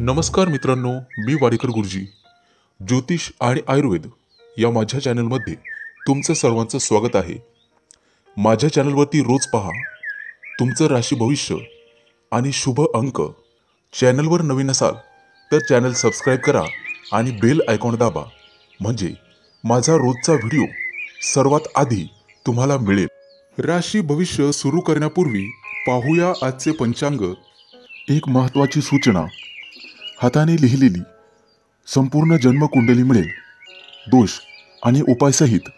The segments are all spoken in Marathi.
नमस्कार मित्रांनो, मी वाडेकर गुरुजी. ज्योतिष आणि आयुर्वेद या माझ्या चॅनलमध्ये तुमचं सर्वांचं स्वागत आहे. माझ्या चॅनलवरती रोज पहा तुमचं राशी भविष्य आणि शुभ अंक. चॅनलवर नवीन असाल तर चॅनल सबस्क्राईब करा आणि बेल आयकॉन दाबा, म्हणजे माझा रोजचा व्हिडिओ सर्वात आधी तुम्हाला मिळेल. राशी भविष्य सुरू करण्यापूर्वी पाहूया आजचे पंचांग. एक महत्त्वाची सूचना: हाताने लिहिलेली संपूर्ण जन्मकुंडली मिळेल. दोष आणि उपायसहित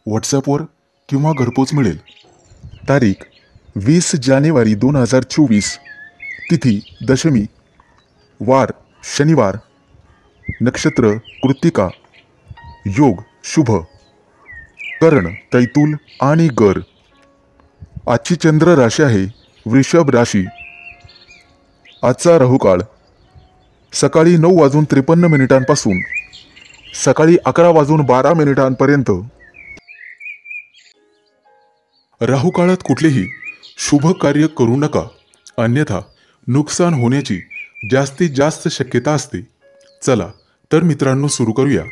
व्हॉट्सॲपवर किंवा घरपोच मिळेल. तारीख 20 जानेवारी 2024. तिथी दशमी, वार शनिवार, नक्षत्र कृत्तिका, योग शुभ, कर्ण तैतूल आणि गर. आजची चंद्र राशी आहे वृषभ राशी. आजचा राहुकाळ सकाळी 9:53 सकाळी 11:12 राहुकाळात कुठलेही शुभ कार्य करू नका, अन्यथा नुकसान होण्याची जास्तीत जास्त शक्यता असते. चला तर मित्रांनो, सुरू करूया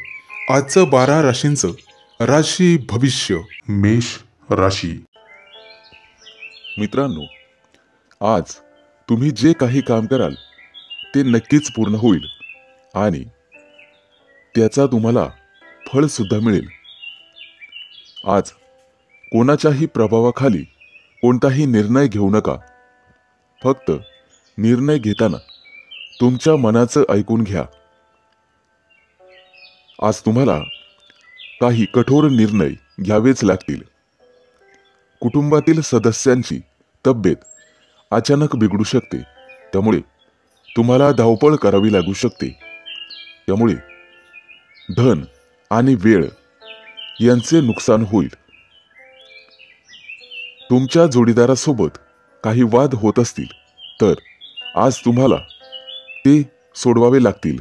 आजचं 12 राशींचं राशी भविष्य. मेष राशी. मित्रांनो, आज तुम्ही जे काही काम कराल ते नक्कीच पूर्ण होईल आणि त्याचा तुम्हाला फळ सुद्धा मिळेल. आज कोणाच्याही प्रभावाखाली कोणताही निर्णय घेऊ नका. फक्त निर्णय घेताना तुमच्या मनाचं ऐकून घ्या. आज तुम्हाला काही कठोर निर्णय घ्यावेच लागतील. कुटुंबातील सदस्यांची तब्येत अचानक बिघडू शकते, त्यामुळे तुम्हाला धावपळ करावी लागू शकते. त्यामुळे धन आणि वेळ यांचे नुकसान होईल. तुमच्या जोडीदारासोबत काही वाद होत असतील तर आज तुम्हाला ते सोडवावे लागतील.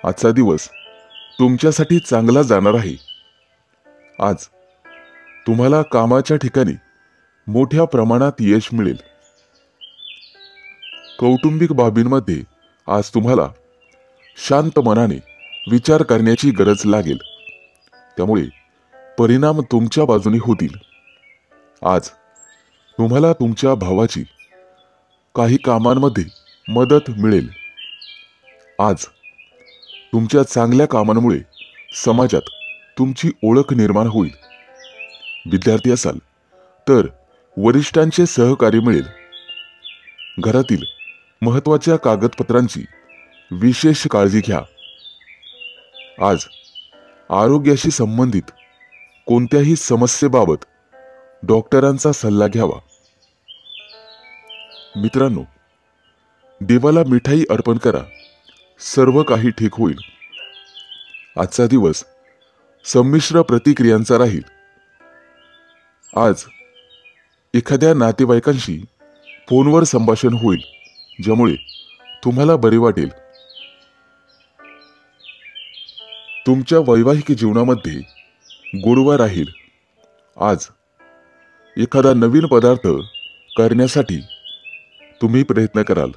आजचा दिवस तुमच्यासाठी चांगला जाणार आहे. आज तुम्हाला कामाच्या ठिकाणी मोठ्या प्रमाणात यश मिळेल. कौटुंबिक बाबींमध्ये आज तुम्हाला शांत मनाने विचार करण्याची गरज लागेल, त्यामुळे परिणाम तुमच्या बाजूने होतील. आज तुम्हाला तुमच्या भावाची काही कामांमध्ये मदत मिळेल. आज तुमच्या चांगल्या कामांमुळे समाजात तुमची ओळख निर्माण होईल. विद्यार्थी असाल तर वरिष्ठांचे सहकार्य मिळेल. घरातील महत्त्वाच्या कागदपत्रांची विशेष काळजी घ्या. आज आरोग्याशी संबंधित कोणत्याही समस्येबाबत डॉक्टरांचा सल्ला घ्यावा. मित्रांनो, देवाला मिठाई अर्पण करा, सर्व काही ठीक होईल. आजचा दिवस संमिश्र प्रतिक्रियांचा राहील. आज एखाद्या नातेवाईकांशी फोनवर संभाषण होईल, ज्यामुळे तुम्हाला बरे वाटेल. तुमच्या वैवाहिक जीवनामध्ये गोडवा राहील. आज एखादा नवीन पदार्थ करण्यासाठी तुम्ही प्रयत्न कराल.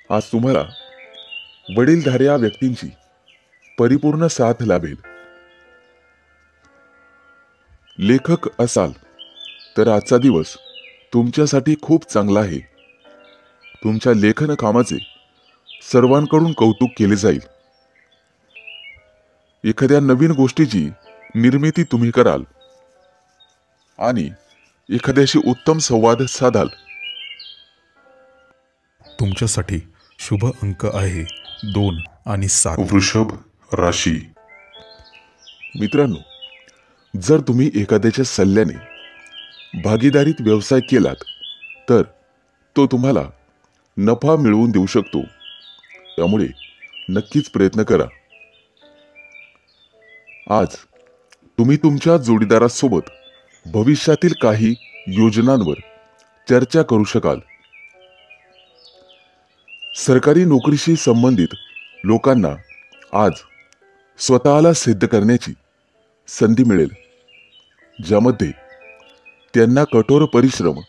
आज तुम्हाला वडीलधाऱ्या व्यक्तींची परिपूर्ण साथ लाभेल. लेखक असाल तर आजचा दिवस तुमच्यासाठी खूप चांगला आहे. तुमच्या लेखन कामाचे सर्वांकडून कौतुक केले जाईल. एखाद्या नवीन गोष्टीची निर्मिती तुम्ही कराल आणि एखाद्याशी उत्तम संवाद साधाल. तुमच्यासाठी शुभ अंक आहे 2 आणि 7. वृषभ राशी. मित्रांनो, जर तुम्ही एखाद्याच्या सल्ल्याने भागीदारीत व्यवसाय केलात तर तो तुम्हाला नफा मिळवून देऊ शकतो. त्यामुळे नक्कीच प्रयत्न करा. आज तुम्ही तुमच्या जोडीदारासोबत भविष्यातील काही योजनांवर चर्चा करू शकाल. सरकारी नोकरीशी संबंधित लोकांना आज स्वतःला सिद्ध करण्याची संधी मिळेल, ज्यामध्ये त्यांना कठोर परिश्रम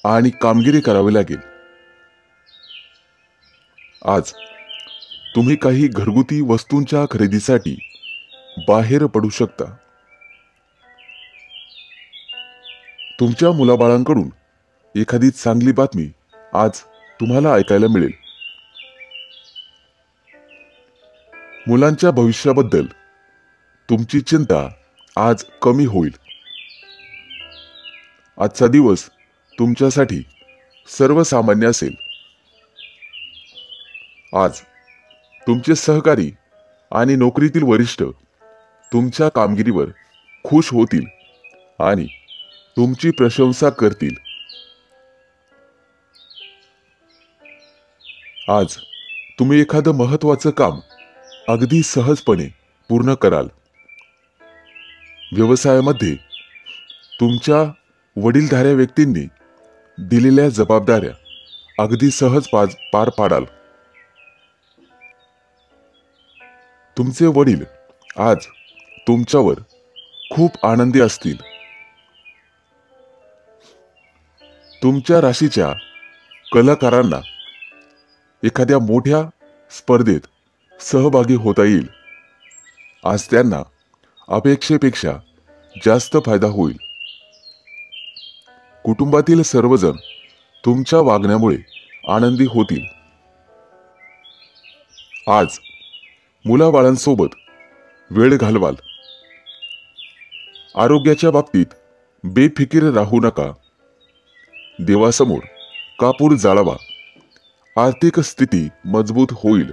आणि कामगिरी करावी लागेल. आज तुम्ही काही घरगुती वस्तूंच्या खरेदीसाठी बाहेर पडू शकता. तुमच्या मुलाबाळांकडून एखादी चांगली बातमी आज तुम्हाला ऐकायला मिळेल. मुलांच्या भविष्याबद्दल तुमची चिंता आज कमी होईल. आजचा दिवस तुमच्यासाठी सर्वसामान्य असेल. आज तुमचे सहकारी आणि नोकरीतील वरिष्ठ तुमच्या कामगिरीवर खुश होतील आणि तुमची प्रशंसा करतील. आज तुम्ही एखादं महत्त्वाचं काम अगदी सहजपणे पूर्ण कराल. व्यवसायामध्ये तुमच्या वडीलधाऱ्या व्यक्तींनी दिलेल्या जबाबदाऱ्या अगदी सहज पार पाडाल. तुमचे वडील आज तुमच्यावर खूप आनंदी असतील. तुमच्या राशीच्या कलाकारांना एखाद्या मोठ्या स्पर्धेत सहभागी होता येईल. आज त्यांना अपेक्षेपेक्षा जास्त फायदा होईल. कुटुंबातील सर्वजण तुमच्या वागण्यामुळे आनंदी होतील. आज मुलाबाळांसोबत वेळ घालवाल. आरोग्याच्या बाबतीत बेफिकीर राहू नका. देवासमोर कापूर जाळावा. आर्थिक स्थिती मजबूत होईल.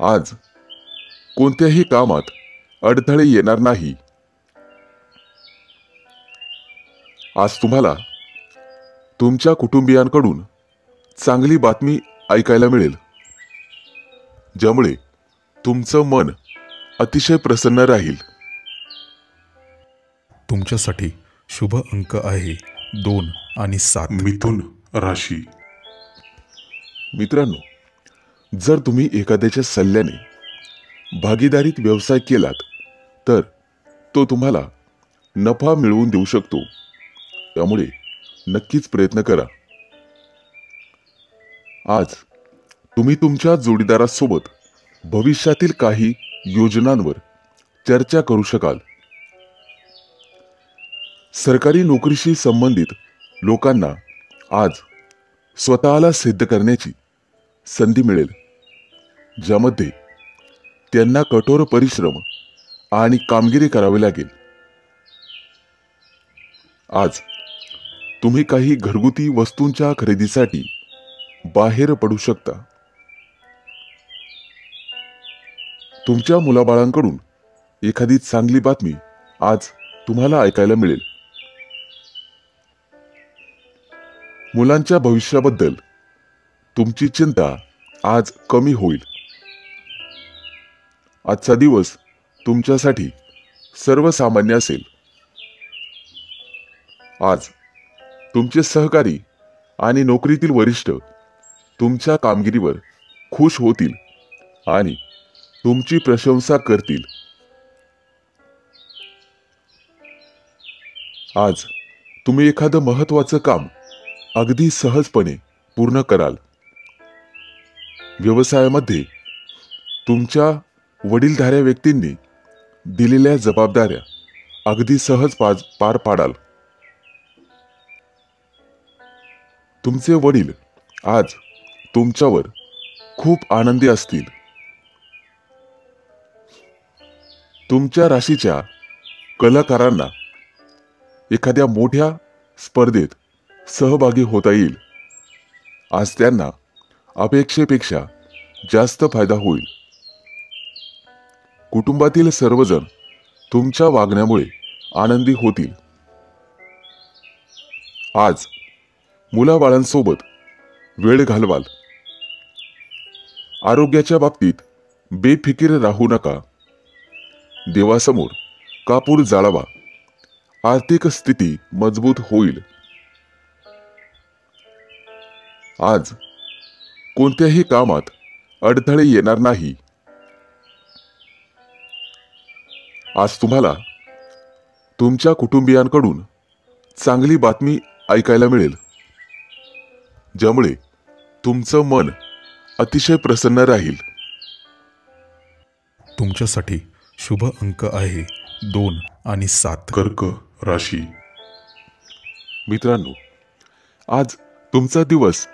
आज कोणत्याही कामात अडथळे येणार नाही. आज तुम्हाला तुमच्या कुटुंबियांकडून चांगली बातमी ऐकायला मिळेल, ज्यामुळे तुमचं मन अतिशय प्रसन्न राहील. तुमच्यासाठी शुभ अंक आहे 2 आणि 7. मिथुन राशी. मित्रांनो, जर तुम्ही एखाद्याच्या सल्ल्याने भागीदारीत व्यवसाय केलात तर तो तुम्हाला नफा मिळवून देऊ शकतो. त्यामुळे नक्कीच प्रयत्न करा. आज तुम्ही तुमच्या जोडीदारासोबत भविष्यातील काही योजनांवर चर्चा करू शकाल. सरकारी नोकरीशी संबंधित लोकांना आज स्वतःला सिद्ध करण्याची संधी मिळेल, ज्यामध्ये त्यांना कठोर परिश्रम आणि कामगिरी करावी लागेल. आज तुम्ही काही घरगुती वस्तूंच्या खरेदीसाठी बाहेर पडू शकता. तुमच्या मुलाबाळांकडून एखादी चांगली बातमी आज तुम्हाला ऐकायला मिळेल. मुलांच्या भविष्याबद्दल तुमची चिंता आज कमी होईल. आजचा दिवस तुमच्यासाठी सर्वसामान्य असेल. आज तुमचे सहकारी आणि नोकरीतील वरिष्ठ तुमच्या कामगिरीवर खुश होतील आणि तुमची प्रशंसा करतील. आज तुम्ही एखादं महत्त्वाचं काम अगदी सहजपणे पूर्ण कराल. व्यवसायामध्ये तुमच्या वडीलधाऱ्या व्यक्तींनी दिलेल्या जबाबदाऱ्या अगदी सहज पार पाडाल. तुमचे वडील आज तुमच्यावर खूप आनंदी असतील. तुमच्या राशीच्या कलाकारांना एखाद्या मोठ्या स्पर्धेत सहभागी होता येईल. आज त्यांना अपेक्षेपेक्षा जास्त फायदा होईल. कुटुंबातील सर्वजण तुमच्या वागण्यामुळे आनंदी होतील. आज मुलाबाळांसोबत वेळ घालवाल. आरोग्याच्या बाबतीत बेफिकीर राहू नका. देवासमोर कापूर जाळावा. आर्थिक स्थिती मजबूत होईल. आज कोणत्याही कामात अडथळे येणार नाही. आज तुम्हाला तुमच्या कुटुंबियांकडून चांगली बातमी ऐकायला मिळेल, ज्यामुळे तुमचं मन अतिशय प्रसन्न राहील. तुमच्यासाठी शुभ अंक आहे 2 आणि 7. कर्क राशी. मित्रांनो, आज तुमचा दिवस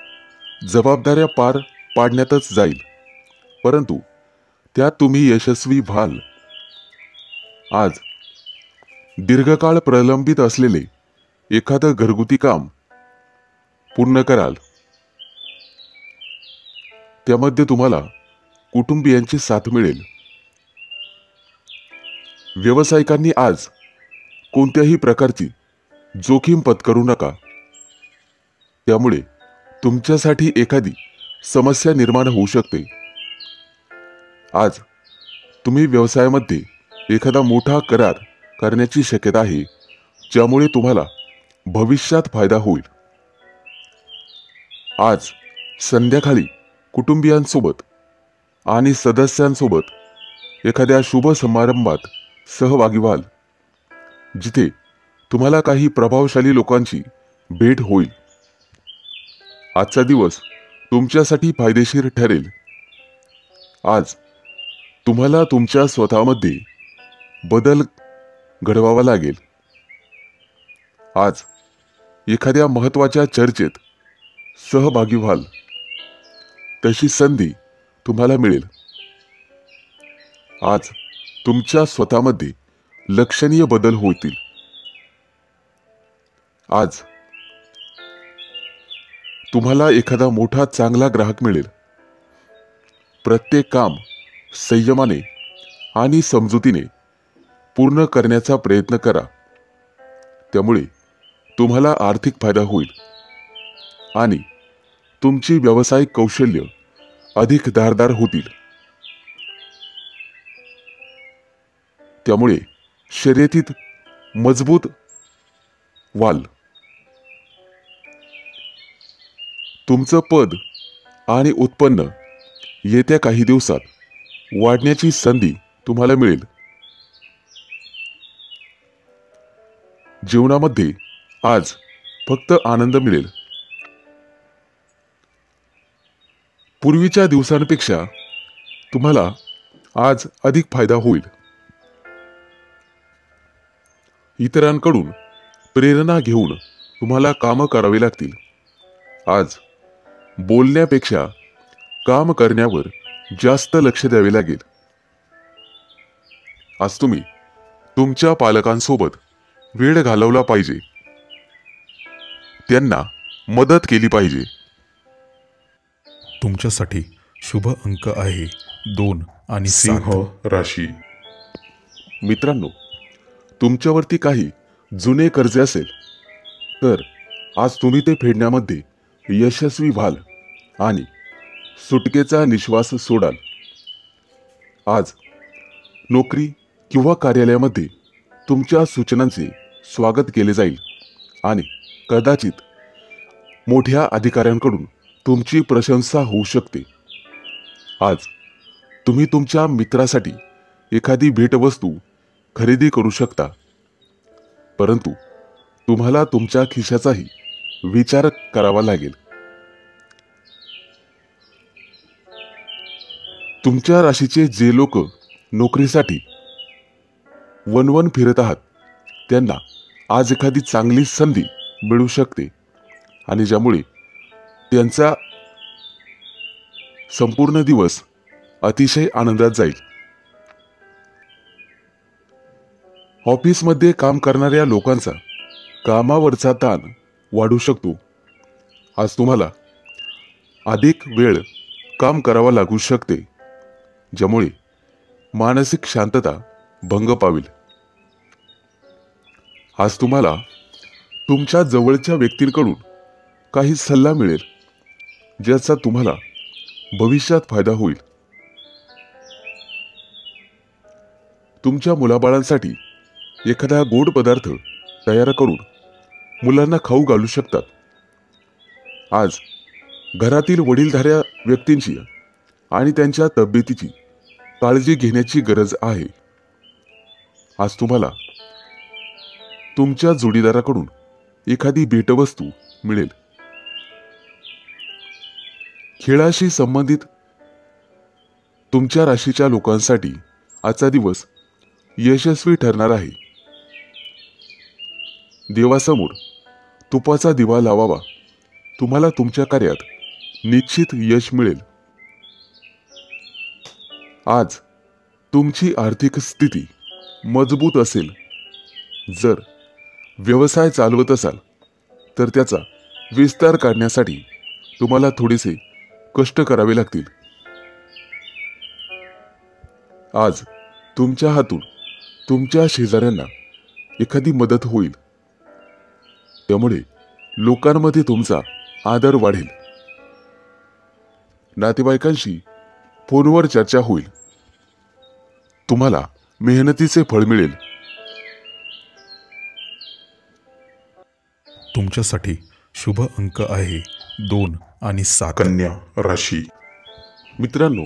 जबाबदाऱ्या पार पाडण्यातच जाईल, परंतु त्यात तुम्ही यशस्वी व्हाल. आज दीर्घकाळ प्रलंबित असलेले एखादं घरगुती काम पूर्ण कराल. त्यामध्ये तुम्हाला कुटुंबियांची साथ मिळेल. व्यावसायिकांनी आज कोणत्याही प्रकारची जोखीम पत्करू नका. त्यामुळे तुमच्यासाठी एखादी समस्या निर्माण होऊ शकते. आज तुम्ही व्यवसायामध्ये एखादा मोठा करार करण्याची शक्यता आहे, ज्यामुळे तुम्हाला भविष्यात फायदा होईल. आज संध्याकाळी कुटुंबियांसोबत आणि सदस्यांसोबत एखाद्या शुभ समारंभात सहभागी व्हाल, जिथे तुम्हाला काही प्रभावशाली लोकांची भेट होईल. आजचा दिवस तुमच्यासाठी फायदेशीर ठरेल. आज तुम्हाला तुमच्या स्वतःमध्ये बदल घडवावा लागेल. आज एखाद्या महत्त्वाच्या चर्चेत सहभागी व्हाल, तशी संधी तुम्हाला मिळेल. आज तुमच्या स्वतःमध्ये लक्षणीय बदल होतील. आज तुम्हाला एखादा मोठा चांगला ग्राहक मिळेल. प्रत्येक काम संयमाने आणि समजुतीने पूर्ण करण्याचा प्रयत्न करा. त्यामुळे तुम्हाला आर्थिक फायदा होईल आणि तुमची व्यावसायिक कौशल्य अधिक धारदार होतील. त्यामुळे शर्यतीत मजबूत व्हाल. तुमचं पद आणि उत्पन्न येत्या काही दिवसात वाढण्याची संधी तुम्हाला मिळेल. जीवनामध्ये आज फक्त आनंद मिळेल. पूर्वीच्या दिवसांपेक्षा तुम्हाला आज अधिक फायदा होईल. इतरांकडून प्रेरणा घेऊन तुम्हाला कामं करावी लागतील. आज बोलण्यापेक्षा काम करण्यावर जास्त लक्ष द्यावे लागेल. आज तुम्ही तुमच्या पालकांसोबत वेळ घालवला पाहिजे. त्यांना मदत केली पाहिजे. तुमच्यासाठी शुभ अंक आहे 2 आणि 7. सिंह राशी. मित्रांनो, तुमच्यावरती काही जुने कर्ज असेल तर आज तुम्ही ते फेडण्यामध्ये यशस्वी व्हाल आणि सुटकेचा निश्वास सोडाल. आज नोकरी किंवा कार्यालयामध्ये तुमच्या सूचनांचे स्वागत केले जाईल आणि कदाचित मोठ्या अधिकाऱ्यांकडून तुमची प्रशंसा होऊ शकते. आज तुम्ही तुमच्या मित्रासाठी एखादी भेटवस्तू खरेदी करू शकता, परंतु तुम्हाला तुमच्या खिशाचाही विचार करावा लागेल. तुमच्या राशीचे जे लोक नोकरीसाठी वणवण फिरत आहात, त्यांना आज एखादी चांगली संधी मिळू शकते आणि ज्यामुळे त्यांचा संपूर्ण दिवस अतिशय आनंदात जाईल. ऑफिसमध्ये काम करणाऱ्या लोकांचा कामावरचा ताण वाढू शकतो. आज तुम्हाला अधिक वेळ काम करावा लागू शकते, ज्यामुळे मानसिक शांतता भंग पावेल. आज तुम्हाला तुमच्या जवळच्या व्यक्तींकडून काही सल्ला मिळेल, ज्याचा तुम्हाला भविष्यात फायदा होईल. तुमच्या मुलाबाळांसाठी एखादा गोड पदार्थ तयार करून मुलांना खाऊ घालू शकतात. आज घरातील वडीलधाऱ्या व्यक्तींची आणि त्यांच्या तब्येतीची काळजी घेण्याची गरज आहे. आज तुम्हाला तुमच्या जोडीदाराकडून एखादी भेटवस्तू मिळेल. खेळाशी संबंधित तुमच्या राशीच्या लोकांसाठी आजचा दिवस यशस्वी ठरणार आहे. देवासमोर तुपाचा दिवा लावावा. तुम्हाला तुमच्या कार्यात निश्चित यश मिळेल. आज तुमची आर्थिक स्थिती मजबूत असेल. जर व्यवसाय चालवत असाल तर त्याचा विस्तार काढण्यासाठी तुम्हाला थोडेसे कष्ट करावे लागतील. आज तुमच्या हातून तुमच्या शेजाऱ्यांना एखादी मदत होईल. त्यामुळे लोकांमध्ये तुमचा आदर वाढेल. नातेवाईकांशी फोनवर चर्चा होईल. तुम्हाला मेहनतीचे फळ मिळेल. तुमच्यासाठी शुभ अंक आहे 2 आणि 7. कन्या राशी. मित्रांनो,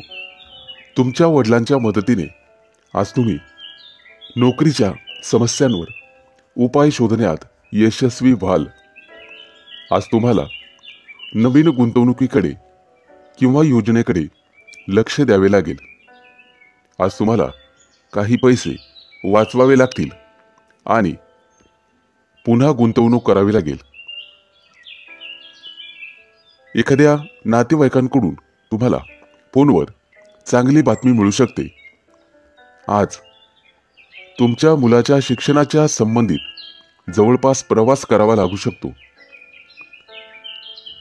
तुमच्या वडिलांच्या मदतीने आज तुम्ही नोकरीच्या समस्यांवर उपाय शोधण्यात यशस्वी व्हाल. आज तुम्हाला नवीन गुंतवणुकीकडे किंवा योजनेकडे लक्ष द्यावे लागेल. आज तुम्हाला काही पैसे वाचवावे लागतील आणि पुन्हा गुंतवणूक करावी लागेल. एखाद्या नातेवाईकांकडून तुम्हाला फोनवर चांगली बातमी मिळू शकते. आज तुमच्या मुलाच्या शिक्षणाच्या संबंधित जवळपास प्रवास करावा लागू शकतो.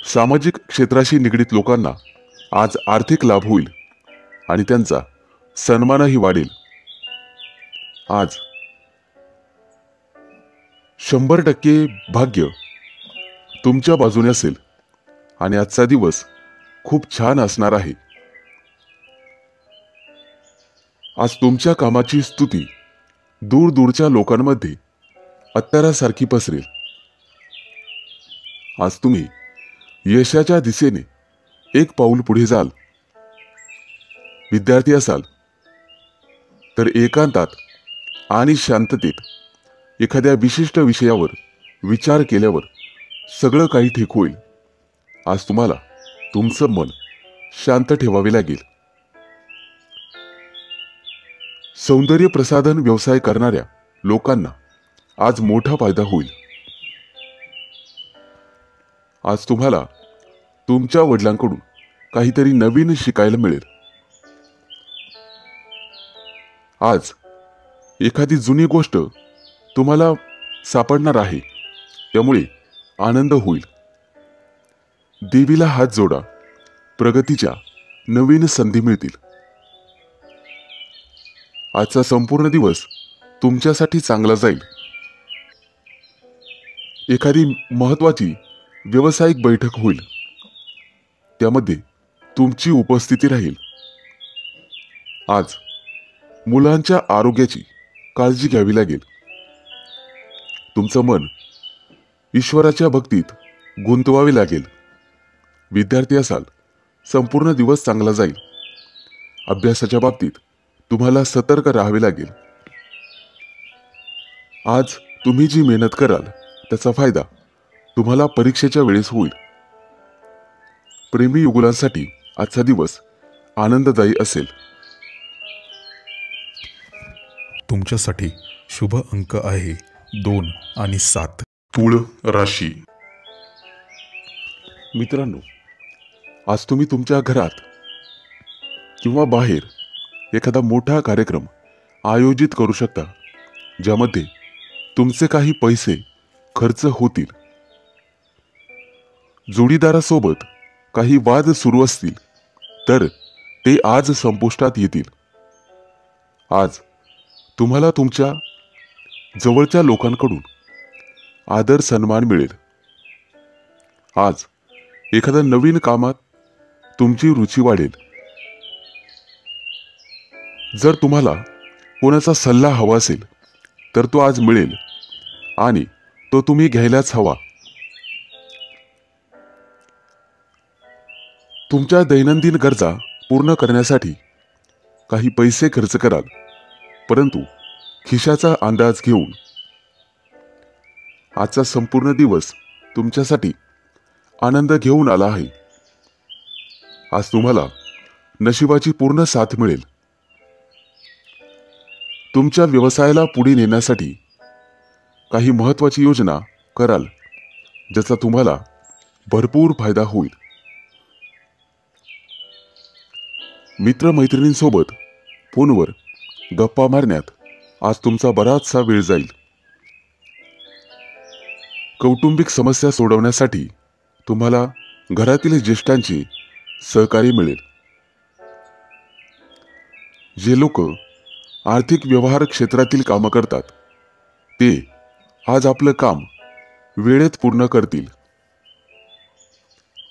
सामाजिक क्षेत्राशी निगडीत लोकांना आज आर्थिक लाभ होईल आणि त्यांचा सन्मानही वाढेल. आज 100% भाग्य तुमच्या बाजूने असेल आणि आजचा दिवस खूप छान असणार आहे. आज तुमच्या कामाची स्तुती दूरदूरच्या लोकांमध्ये अत्तरासारखी पसरेल. आज तुम्ही यशाच्या दिशेने एक पाऊल पुढे जाल. विद्यार्थी असाल तर एकांतात आणि शांततेत एखाद्या विशिष्ट विषयावर विचार केल्यावर सगळं काही ठीक होईल. आज तुम्हाला तुमचं मन शांत ठेवावे लागेल. सौंदर्य प्रसाधन व्यवसाय करणाऱ्या लोकांना आज मोठा फायदा होईल. आज तुम्हाला तुमच्या वडिलांकडून काहीतरी नवीन शिकायला मिळेल. आज एखादी जुनी गोष्ट तुम्हाला सापडणार आहे, त्यामुळे आनंद होईल. देवीला हात जोडा. प्रगतीच्या नवीन संधी मिळतील. आजचा संपूर्ण दिवस तुमच्यासाठी चांगला जाईल. एखादी महत्त्वाची व्यावसायिक बैठक होईल, त्यामध्ये तुमची उपस्थिती राहील. आज मुलांच्या आरोग्याची काळजी घ्यावी लागेल. तुमचं मन ईश्वराच्या भक्तीत गुंतवावे लागेल. विद्यार्थी असाल संपूर्ण दिवस चांगला जाईल. अभ्यासाच्या बाबतीत तुम्हाला सतर्क राहावे लागेल. आज तुम्ही जी मेहनत कराल त्याचा फायदा तुम्हाला परीक्षेच्या वेळेस होईल. प्रेमी युगुलांसाठी आजचा दिवस आनंददायी असेल. तुमच्यासाठी शुभ अंक आहे 2 आणि 7. तुळ राशी. मित्रांनो, आज तुम्ही तुमच्या घरात किंवा बाहेर एखादा मोठा कार्यक्रम आयोजित करू शकता, ज्यामध्ये तुमचे काही पैसे खर्च होतील. जोडीदारासोबत काही वाद सुरू असतील तर ते आज संपुष्टात येतील. आज तुम्हाला तुमच्या जवळच्या लोकांकडून आदर सन्मान मिळेल. आज एखाद्या नवीन कामात तुमची रुची वाढेल. जर तुम्हाला कोणाचा सल्ला हवा असेल तर तो आज मिळेल आणि तो तुम्ही घ्यायलाच हवा. तुमच्या दैनंदिन गरजा पूर्ण करण्यासाठी काही पैसे खर्च कराल, परंतु खिशाचा अंदाज घेऊन. आजचा संपूर्ण दिवस तुमच्यासाठी आनंद घेऊन आला आहे. आज तुम्हाला नशिबाची पूर्ण साथ मिळेल. तुमच्या व्यवसायाला पुढे नेण्यासाठी काही महत्त्वाची योजना कराल, ज्याचा तुम्हाला भरपूर फायदा होईल. मित्रमैत्रिणींसोबत फोनवर गप्पा मारण्यात आज तुमचा बराचसा वेळ जाईल. कौटुंबिक समस्या सोडवण्यासाठी तुम्हाला घरातील ज्येष्ठांचे सहकार्य मिळेल. जे लोक आर्थिक व्यवहार क्षेत्रातील कामं करतात ते आज आपलं काम वेळेत पूर्ण करतील.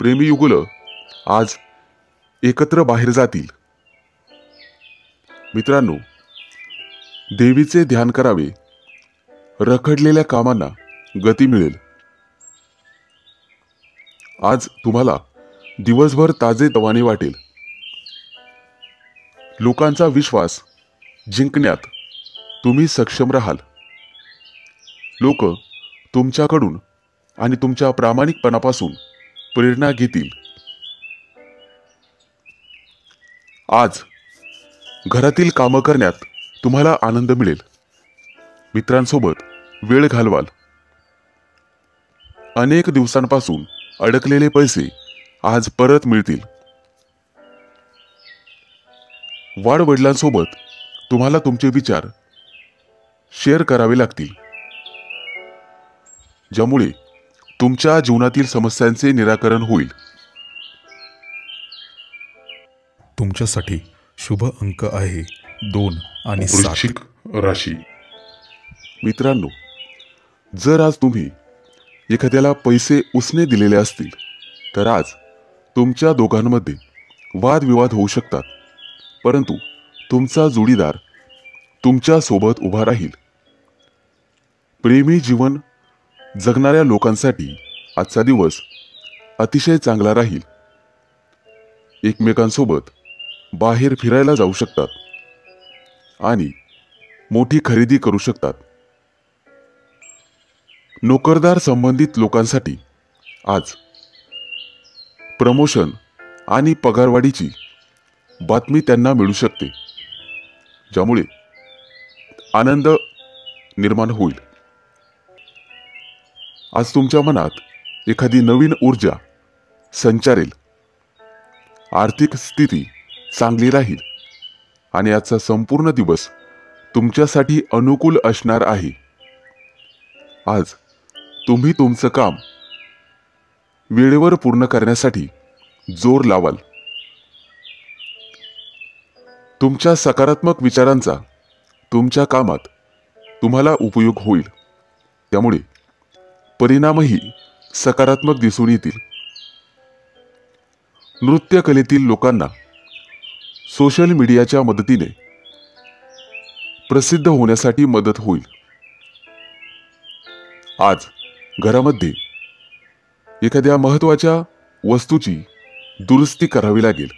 प्रेमी युगुलं आज एकत्र बाहेर जातील. मित्रांनो, देवीचे ध्यान करावे. रखडलेल्या कामांना गती मिळेल. आज तुम्हाला दिवसभर ताजेतवाने वाटेल. लोकांचा विश्वास जिंकण्यात तुम्ही सक्षम राहाल. लोक तुमच्याकडून आणि तुमच्या प्रामाणिकपणापासून प्रेरणा घेतील. आज घरातील कामं करण्यात तुम्हाला आनंद मिळेल. मित्रांसोबत वेळ घालवाल. अनेक दिवसांपासून अडकलेले पैसे आज परत मिळतील. वाडवडिलांसोबत तुम्हाला तुमचे विचार शेअर करावे लागतील, ज्यामुळे तुमच्या जीवनातील समस्यांचे निराकरण होईल. तुमच्यासाठी शुभ अंक आहे 2 आणि 7. वृश्चिक राशी. मित्रांनो, जर आज तुम्ही एखाद्याला पैसे उसने दिलेले असतील तर आज तुमच्या दोघांमध्ये वादविवाद होऊ शकतात, परंतु तुमचा जोडीदार तुमच्या सोबत उभा राहील. प्रेमी जीवन जगणाऱ्या लोकांसाठी आजचा दिवस अतिशय चांगला राहील. एकमेकांसोबत बाहेर फिरायला जाऊ शकतात आणि मोठी खरेदी करू शकतात. नोकरदार संबंधित लोकांसाठी आज प्रमोशन आणि पगारवाढीची बातमी त्यांना मिळू शकते, ज्यामुळे आनंद निर्माण होईल. आज तुमच्या मनात एखादी नवीन ऊर्जा संचारेल. आर्थिक स्थिती चांगली राहील आणि आजचा संपूर्ण दिवस तुमच्यासाठी अनुकूल असणार आहे. आज तुम्ही तुमचं काम वेळेवर पूर्ण करण्यासाठी जोर लावाल. तुमच्या सकारात्मक विचारांचा तुमच्या कामात तुम्हाला उपयोग होईल, त्यामुळे परिणामही सकारात्मक दिसून येतील. नृत्य कलेतील लोकांना सोशल मीडियाच्या मदतीने प्रसिद्ध होण्यासाठी मदत होईल. आज घरामध्ये एखाद्या महत्त्वाच्या वस्तूची दुरुस्ती करावी लागेल.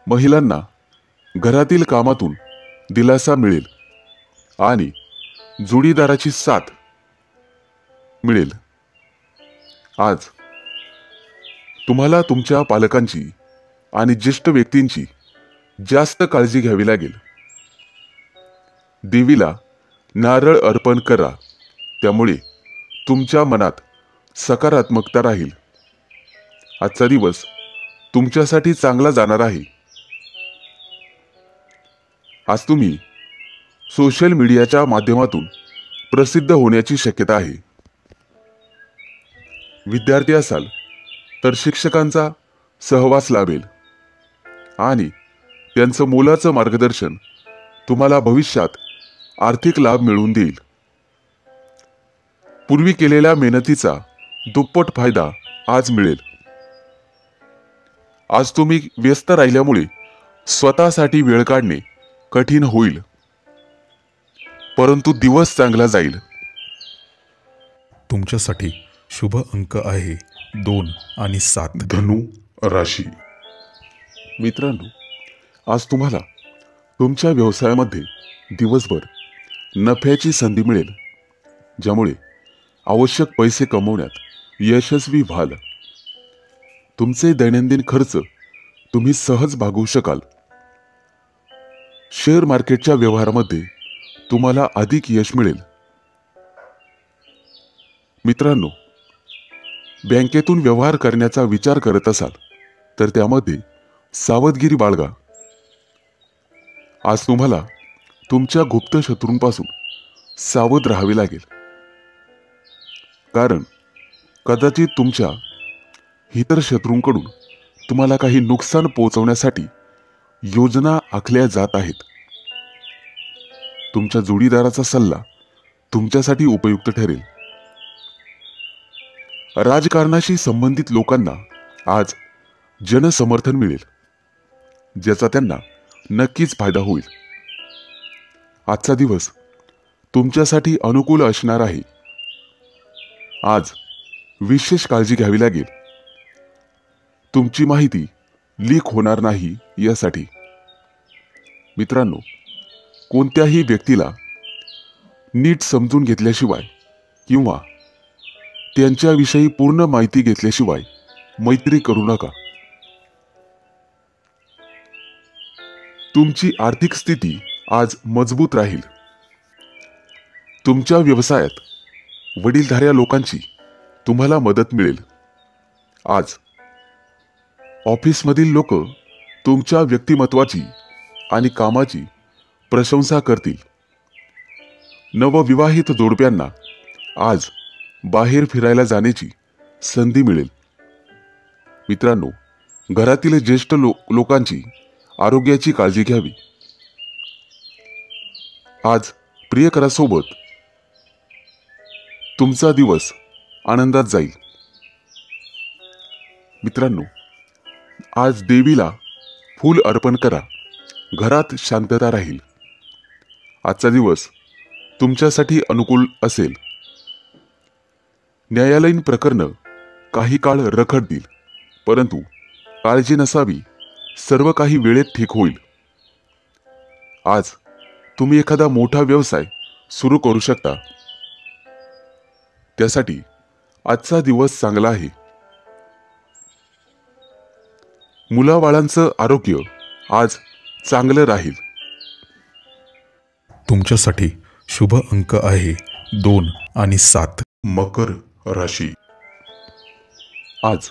महिलांना घरातील कामातून दिलासा मिळेल आणि जोडीदाराची साथ मिळेल. आज तुम्हाला तुमच्या पालकांची आणि ज्येष्ठ व्यक्तींची जास्त काळजी घ्यावी लागेल. देवीला नारळ अर्पण करा, त्यामुळे तुमच्या मनात सकारात्मकता राहील. आजचा दिवस तुमच्यासाठी चांगला जाणार आहे. आज तुम्ही सोशल मीडियाच्या माध्यमातून प्रसिद्ध होण्याची शक्यता आहे. विद्यार्थी असाल तर शिक्षकांचा सहवास लाभेल आणि त्यांचं मोलाचं मार्गदर्शन तुम्हाला भविष्यात आर्थिक लाभ मिळवून देईल. पूर्वी केलेल्या मेहनतीचा दुप्पट फायदा आज मिळेल. आज तुम्ही व्यस्त राहिल्यामुळे स्वतःसाठी वेळ काढणे कठीण होईल, परंतु दिवस चांगला जाईल. तुमच्यासाठी शुभ अंक आहे 2 आणि 7. धनु राशी. मित्रांनो, आज तुम्हाला तुमच्या व्यवसायामध्ये दिवसभर नफ्याची संधी मिळेल, ज्यामुळे आवश्यक पैसे कमवण्यात यशस्वी व्हाल. तुमचे दैनंदिन खर्च तुम्ही सहज भागवू शकाल. शेअर मार्केटच्या व्यवहारामध्ये तुम्हाला अधिक यश मिळेल. मित्रांनो, बँकेतून व्यवहार करण्याचा विचार करत असाल तर त्यामध्ये सावधगिरी बाळगा. आज तुम्हाला तुमच्या गुप्त शत्रूंपासून सावध राहावे लागेल, कारण कदाचित तुमच्या इतर शत्रूंकडून तुम्हाला काही नुकसान पोहोचवण्यासाठी योजना आखल्या जात आहेत. तुमच्या जोडीदाराचा सल्ला तुमच्यासाठी उपयुक्त ठरेल. राजकारणाशी संबंधित लोकांना आज जनसमर्थन मिळेल, ज्याचा त्यांना नक्कीच फायदा होईल. आजचा दिवस तुमच्यासाठी अनुकूल असणार आहे. आज विशेष काळजी घ्यावी लागेल. तुमची माहिती लीक होणार नाही यासाठी. मित्रांनो, कोणत्याही व्यक्तीला नीट समजून घेतल्याशिवाय किंवा त्यांच्याविषयी पूर्ण माहिती घेतल्याशिवाय मैत्री करू नका. तुमची आर्थिक स्थिती आज मजबूत राहील. तुमच्या व्यवसायात वडीलधाऱ्या लोकांची तुम्हाला मदत मिळेल. आज ऑफिसमधील लोक तुमच्या व्यक्तिमत्वाची आणि कामाची प्रशंसा करतील. नवविवाहित जोडप्यांना आज बाहेर फिरायला जाण्याची संधी मिळेल. मित्रांनो, घरातील ज्येष्ठ लोकांची आरोग्याची काळजी घ्यावी. आज प्रियकरासोबत तुमचा दिवस आनंदात जाईल. मित्रांनो, आज देवीला फूल अर्पण करा. घरात शांतता राहील. आजचा दिवस तुमच्यासाठी अनुकूल असेल. न्यायालयीन प्रकरणं काही काळ रखडतील, परंतु काळजी नसावी. सर्व काही वेळेत ठीक होईल. आज तुम्ही एखादा मोठा व्यवसाय सुरू करू शकता. त्यासाठी आजचा दिवस चांगला आहे. मुलाबाळांचं आरोग्य आज चांगलं राहील. तुमच्यासाठी शुभ अंक आहे 2 आणि 7. मकर राशी. आज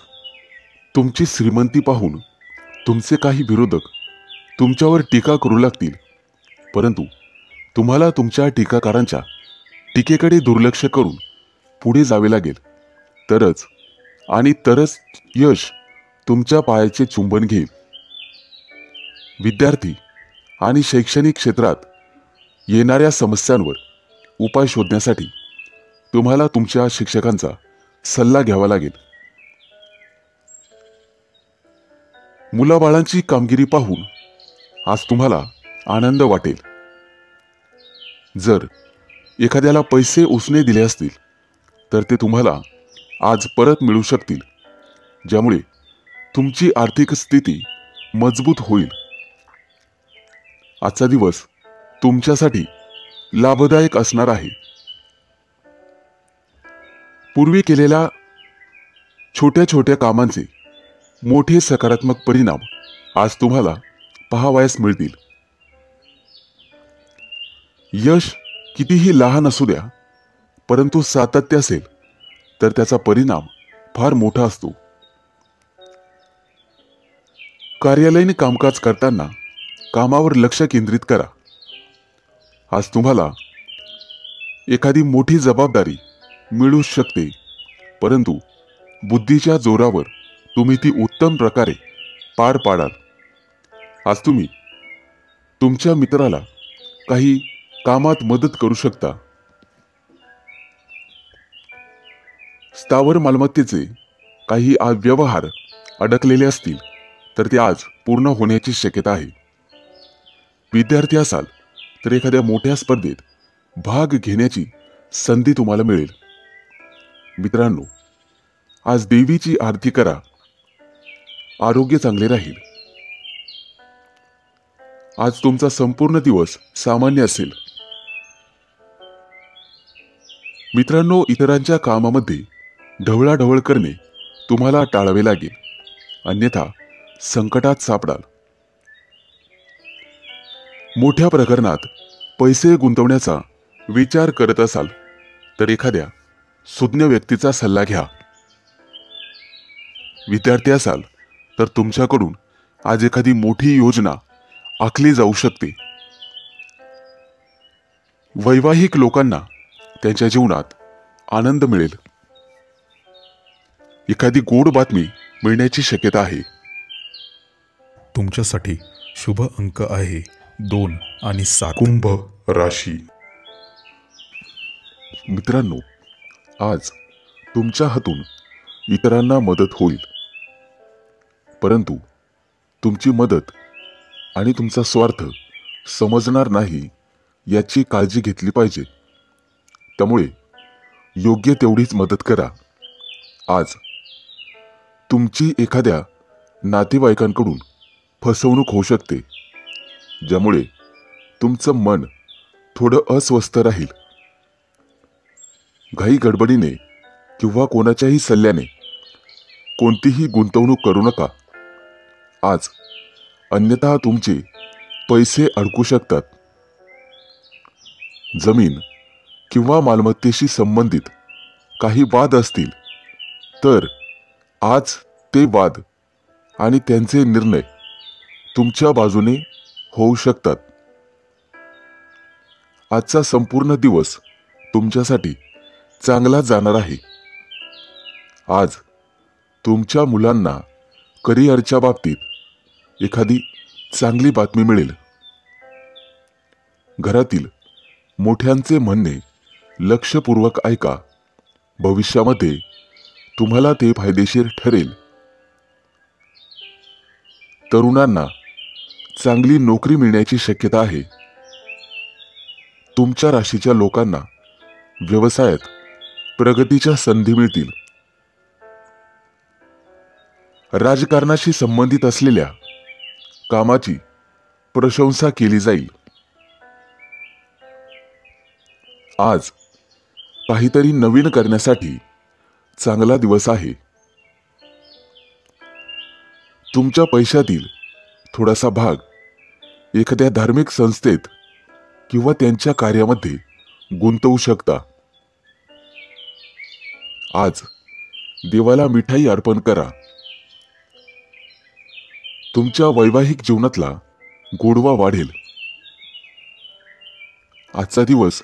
तुमची श्रीमंती पाहून तुमचे काही विरोधक तुमच्यावर टीका करू लागतील, परंतु तुम्हाला तुमच्या टीकाकारांच्या टीकेकडे दुर्लक्ष करून पुढे जावे लागेल. तरच यश तुमच्या पायाचे चुंबन घेईल. विद्यार्थी आणि शैक्षणिक क्षेत्रात येणाऱ्या समस्यांवर उपाय शोधण्यासाठी तुम्हाला तुमच्या शिक्षकांचा सल्ला घ्यावा लागेल. मुलाबाळांची कामगिरी पाहून आज तुम्हाला आनंद वाटेल. जर एखाद्याला पैसे उसने दिले असतील तर ते तुम्हाला आज परत मिळू शकतील, ज्यामुळे तुमची आर्थिक स्थिती मजबूत होईल. आजचा दिवस तुमच्यासाठी लाभदायक असणार आहे. पूर्वी केलेल्या छोट्या छोट्या कामांचे मोठे सकारात्मक परिणाम आज तुम्हाला पाहावयास मिळतील. यश कितीही लहान असू द्या, परंतु सातत्य असेल तर त्याचा परिणाम फार मोठा असतो. कार्यालयीन कामकाज करताना कामावर लक्ष केंद्रित करा. आज तुम्हाला एखादी मोठी जबाबदारी मिळू शकते, परंतु बुद्धीच्या जोरावर तुम्ही ती उत्तम प्रकारे पार पाडाल. आज तुम्ही तुमच्या मित्राला काही कामात मदत करू शकता. स्थावर मालमत्तेचे काही व्यवहार अडकलेले असतील तर ते आज पूर्ण होण्याची शक्यता आहे. विद्यार्थी असाल तर एखाद्या मोठ्या स्पर्धेत भाग घेण्याची संधी तुम्हाला मिळेल. मित्रांनो, आज देवीची आरती करा. आरोग्य चांगले राहील. आज तुमचा संपूर्ण दिवस सामान्य असेल. मित्रांनो, इतरांच्या कामामध्ये ढवळाढवळ करणे तुम्हाला टाळावे लागेल. अन्यथा संकटात सापडाल. मोठ्या प्रकरणात पैसे गुंतवण्याचा विचार करत असाल तर एखाद्या सुज्ञ व्यक्तीचा सल्ला घ्या. विद्यार्थी असाल तर तुमच्याकडून आज एखादी मोठी योजना आखली जाऊ शकते. वैवाहिक लोकांना त्यांच्या जीवनात आनंद मिळेल. एखादी गोड बातमी मिळण्याची शक्यता आहे. तुमच्यासाठी शुभ अंक आहे 2 आणि 7. कुंभ राशी. मित्रांनो, आज तुमच्या हातून इतरांना मदत होईल, परंतु तुमची मदत आणि तुमचा स्वार्थ समजणार नाही याची काळजी घेतली पाहिजे. त्यामुळे योग्य तेवढीच मदत करा. आज तुमची एखाद्या नातेवाईकांकडून फसवणूक होऊ शकते, ज्यामुळे तुमचं मन थोडं अस्वस्थ राहील. घाई गडबडीने किंवा कोणाच्याही सल्ल्याने कोणतीही गुंतवणूक करू नका आज, अन्यथा तुमचे पैसे अडकू शकतात. जमीन किंवा मालमत्तेशी संबंधित काही वाद असतील तर आज ते वाद आणि त्यांचे निर्णय तुमच्या बाजूने होऊ शकतात. आजचा संपूर्ण दिवस तुमच्यासाठी चांगला जाणार आहे. आज तुमच्या मुलांना करिअरच्या बाबतीत एखादी चांगली बातमी मिळेल. घरातील मोठ्यांचे म्हणणे लक्षपूर्वक ऐका. भविष्यामध्ये तुम्हाला ते फायदेशीर ठरेल. तरुणांना चांगली नोकरी मिळण्याची शक्यता आहे. तुमच्या राशीच्या लोकांना व्यवसायात प्रगतीच्या संधी मिळतील. राजकारणाशी संबंधित असलेल्या कामाची प्रशंसा केली जाईल. आज काहीतरी नवीन करण्यासाठी चांगला दिवस आहे. तुमच्या पैशातील थोडासा भाग एखाद्या धार्मिक संस्थेत किंवा त्यांच्या कार्यामध्ये गुंतवू शकता. आज देवाला मिठाई अर्पण करा. तुमच्या वैवाहिक जीवनातला गोडवा वाढेल. आजचा दिवस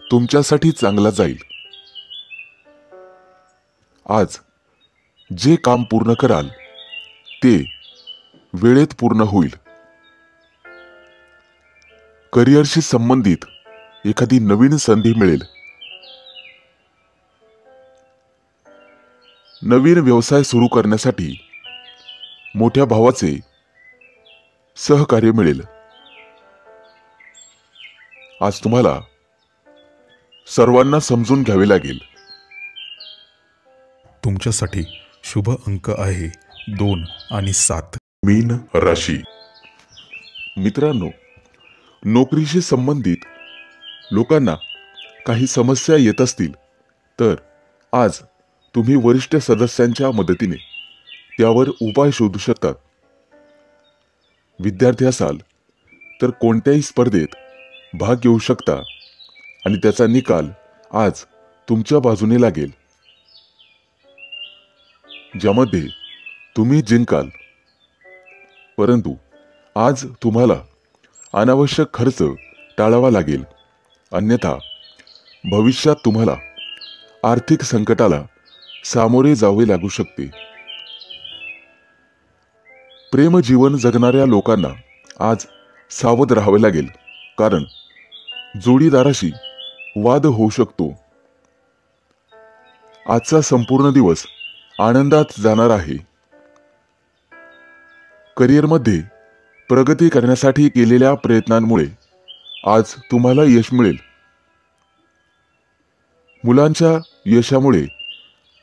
तुमच्यासाठी चांगला जाईल. आज जे काम पूर्ण कराल ते वेळेत पूर्ण होईल. करिअरशी संबंधित एखादी नवीन संधी मिळेल. नवीन व्यवसाय सुरू करण्यासाठी मोठ्या भावाचे सहकार्य मिळेल. आज तुम्हाला सर्वांना समजून घ्यावे लागेल. तुमच्यासाठी शुभ अंक आहे 2 आणि 7. मीन राशी. मित्रांनो, नोकरीशी संबंधित लोकांना काही समस्या येत असतील तर आज तुम्ही वरिष्ठ सदस्यांच्या मदतीने त्यावर उपाय शोधू शकतात. विद्यार्थी असाल तर कोणत्याही स्पर्धेत भाग घेऊ शकता आणि त्याचा निकाल आज तुमच्या बाजूने लागेल, ज्यामध्ये तुम्ही जिंकाल. परंतु आज तुम्हाला अनावश्यक खर्च टाळावा लागेल, अन्यथा भविष्यात तुम्हाला आर्थिक संकटाला सामोरे जावे लागू शकते. प्रेम जीवन जगणाऱ्या लोकांना आज सावध राहावे लागेल, कारण जोडीदाराशी वाद होऊ शकतो. आजचा संपूर्ण दिवस आनंदात जाणार आहे. करिअरमध्ये प्रगती करण्यासाठी केलेल्या प्रयत्नांमुळे आज तुम्हाला यश मिळेल. मुलांच्या यशामुळे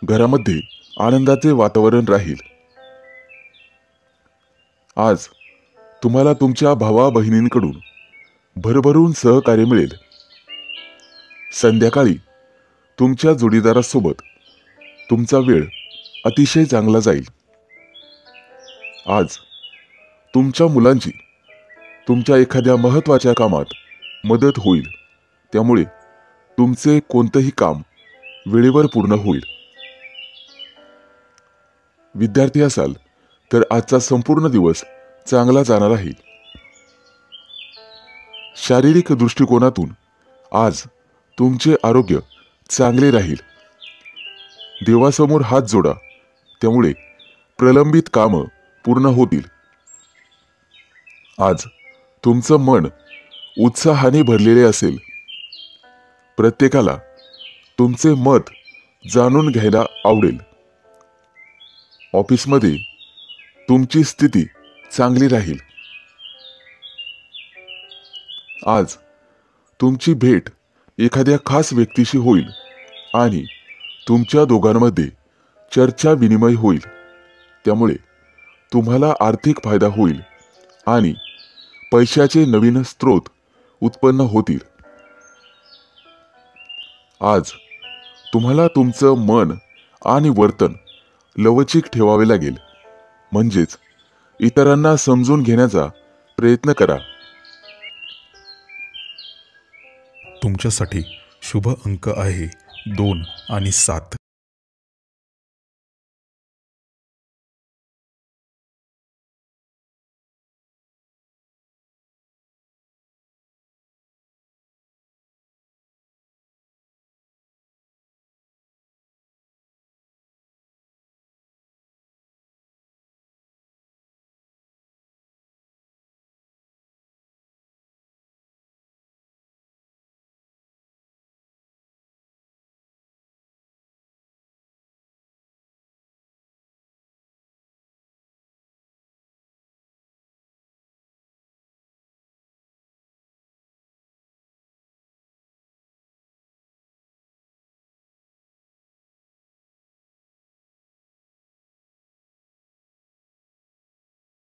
घरामध्ये आनंदाचे वातावरण राहील. आज तुम्हाला तुमच्या भावा बहिणींकडून भरभरून सहकार्य मिळेल. संध्याकाळी तुमच्या जोडीदारासोबत तुमचा वेळ अतिशय चांगला जाईल. आज तुमच्या मुलांची तुमच्या एखाद्या महत्त्वाच्या कामात मदत होईल, त्यामुळे तुमचे कोणतेही काम वेळेवर पूर्ण होईल. विद्यार्थी असाल तर आजचा संपूर्ण दिवस चांगला जाणार आहे. शारीरिक दृष्टिकोनातून आज तुमचे आरोग्य चांगले राहील. देवासमोर हात जोडा, त्यामुळे प्रलंबित कामं पूर्ण होतील. आज तुमचं मन उत्साहाने भरलेले असेल. प्रत्येकाला तुमचे मत जाणून घ्यायला आवडेल. ऑफिसमध्ये तुमची स्थिती चांगली राहील. आज तुमची भेट एखाद्या खास व्यक्तीशी होईल आणि तुमच्या दोघांमध्ये चर्चा विनिमय होईल, त्यामुळे तुम्हाला आर्थिक फायदा होईल आणि पैशाचे नवीन स्रोत उत्पन्न होतील. आज तुम्हाला तुमचं मन आणि वर्तन लवचिक ठेवावे लागेल, म्हणजेच इतरांना समजून घेण्याचा प्रयत्न करा. तुमच्यासाठी शुभ अंक आहे 2 आणि 7.